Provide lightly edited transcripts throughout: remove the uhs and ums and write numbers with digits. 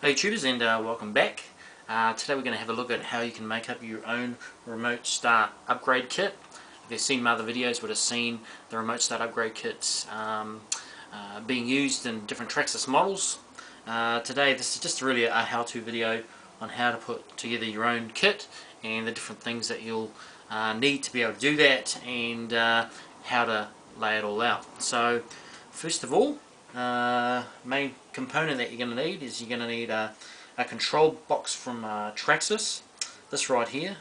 Hey YouTubers, and welcome back. Today we're going to have a look at how you can make up your own remote start upgrade kit. If you've seen my other videos, would have seen the remote start upgrade kits being used in different Traxxas models. Today this is just really a how-to video on how to put together your own kit and the different things that you'll need to be able to do that, and how to lay it all out. So first of all, main component that you're going to need is you're going to need a control box from Traxxas, this right here,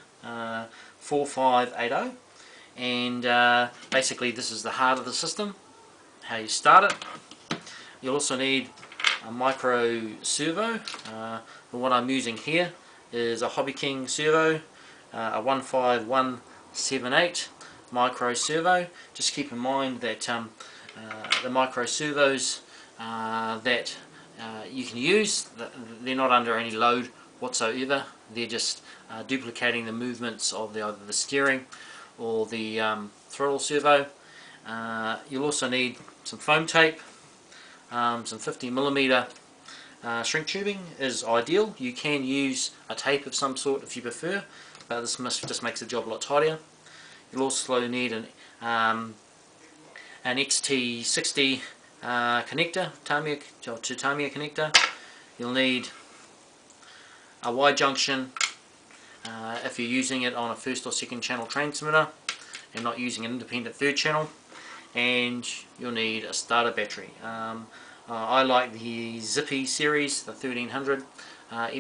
4580, and basically this is the heart of the system, how you start it. You'll also need a micro servo. The one I'm using here is a Hobby King servo, a 15178 micro servo. Just keep in mind that the micro servos that you can use, they're not under any load whatsoever. They're just duplicating the movements of either the steering or the throttle servo. You'll also need some foam tape, some 50mm shrink tubing is ideal. You can use a tape of some sort if you prefer, but this just makes the job a lot tidier. You'll also need an XT60 connector, Tamiya connector. You'll need a Y junction if you're using it on a first or second channel transmitter and not using an independent third channel, and you'll need a starter battery. I like the Zippy series, the 1300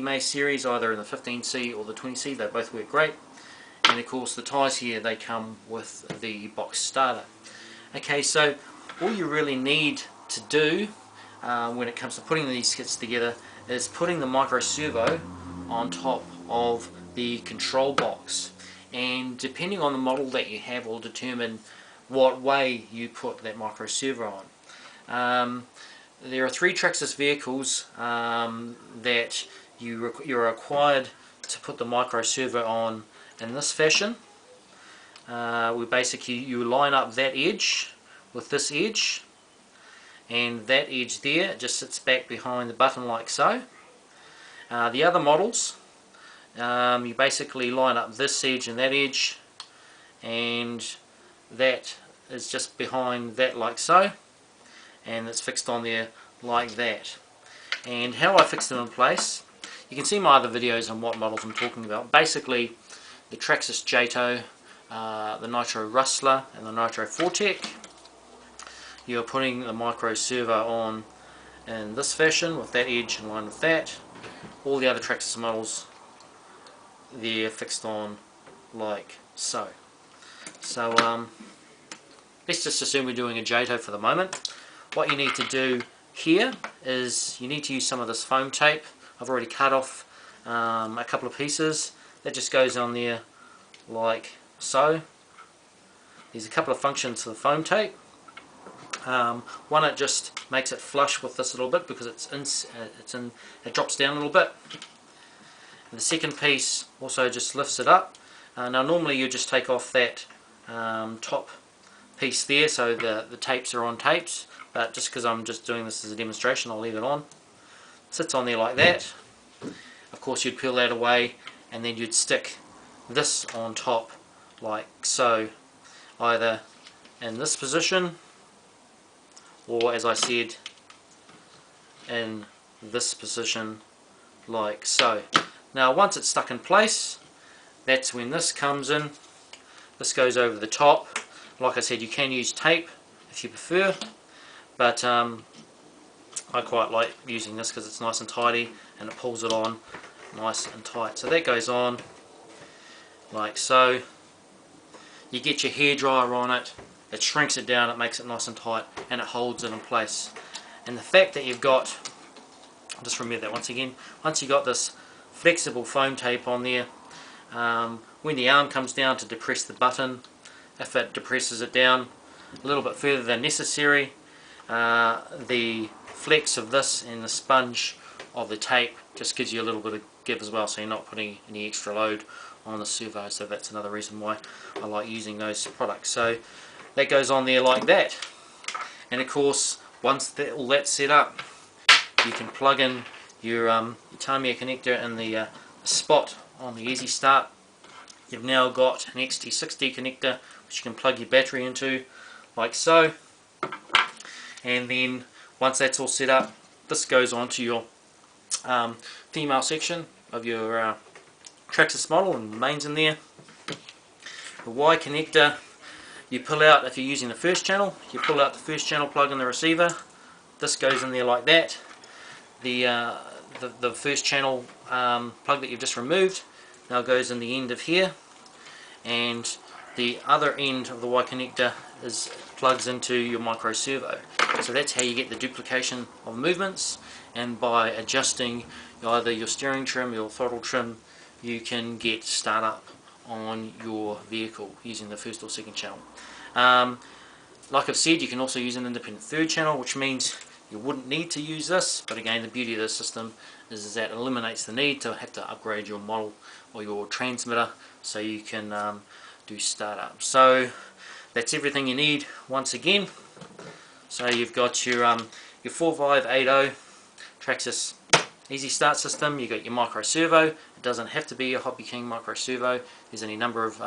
MA series, either in the 15C or the 20C. They both work great, and of course the ties here, they come with the box starter. Okay, so all you really need to do when it comes to putting these kits together is putting the micro servo on top of the control box, and depending on the model that you have will determine what way you put that micro servo on. There are 3 Traxxas vehicles that you're required to put the micro servo on in this fashion. We basically, you line up that edge with this edge, and that edge there just sits back behind the button like so. The other models, you basically line up this edge and that edge, and that is just behind that like so, and it's fixed on there like that. And how I fix them in place, you can see my other videos on what models I'm talking about. Basically the Traxxas Jato, the Nitro Rustler and the Nitro Fortec, you're putting the micro servo on in this fashion with that edge in line with that. All the other Traxxas models, they're fixed on like so. So let's just assume we're doing a Jato for the moment. What you need to do here is you need to use some of this foam tape. I've already cut off a couple of pieces. That just goes on there like so. There's a couple of functions to the foam tape. One, it just makes it flush with this a little bit because it drops down a little bit. And the second piece also just lifts it up. Now normally you just take off that top piece there, so the tapes are on tapes, but just because I'm just doing this as a demonstration, I'll leave it on. It sits on there like that. Of course you'd peel that away, and then you'd stick this on top like so, either in this position or, as I said, in this position like so. Now once it's stuck in place, that's when this comes in. This goes over the top. Like I said, you can use tape if you prefer, but I quite like using this because it's nice and tidy and it pulls it on nice and tight. So that goes on like so. You get your hairdryer on it, it shrinks it down, it makes it nice and tight, and it holds it in place. And the fact that you've got, just remember that once again, once you've got this flexible foam tape on there, when the arm comes down to depress the button, if it depresses it down a little bit further than necessary, the flex of this and the sponge of the tape just gives you a little bit of give as well, so you're not putting any extra load on the servo. So that's another reason why I like using those products. So that goes on there like that, and of course once all that's set up, you can plug in your Tamiya connector in the spot on the Easy Start. You've now got an XT60 connector which you can plug your battery into, like so. And then once that's all set up, this goes onto your female section of your Traxxas model, and the mains in there. The Y connector, you pull out, if you're using the first channel, you pull out the first channel plug in the receiver. This goes in there like that. The first channel plug that you've just removed now goes in the end of here, and the other end of the Y connector plugs into your micro servo. So that's how you get the duplication of movements, and by adjusting either your steering trim or your throttle trim, you can get startup on your vehicle using the first or second channel. Like I've said, you can also use an independent third channel, which means you wouldn't need to use this, but again, the beauty of this system is that it eliminates the need to have to upgrade your model or your transmitter so you can do startup. So that's everything you need once again. So you've got your 4580 Traxxas Easy Start system, you've got your micro servo. It doesn't have to be a Hobby King micro servo. There's any number of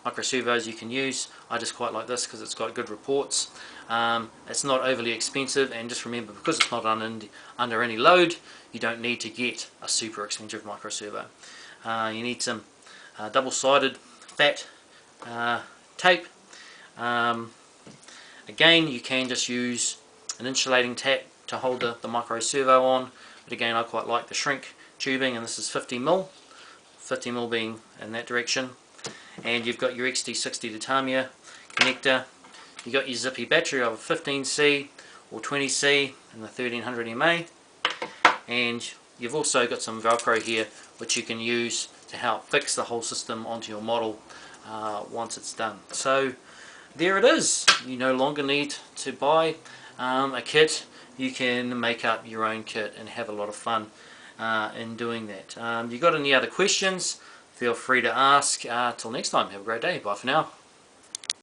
micro servos you can use. I just quite like this because it's got good reports. It's not overly expensive, and just remember, because it's not under any load, you don't need to get a super expensive micro servo. You need some double-sided fat tape. Again, you can just use an insulating tape to hold the micro servo on, but again, I quite like the shrink tubing, and this is 50mm, 50mm being in that direction. And you've got your XT60 Tamiya connector. You've got your zippy battery of 15C or 20C and the 1300 mAh, and you've also got some Velcro here which you can use to help fix the whole system onto your model once it's done. So there it is. You no longer need to buy a kit. You can make up your own kit and have a lot of fun in doing that. You got any other questions? Feel free to ask. Till next time, have a great day. Bye for now.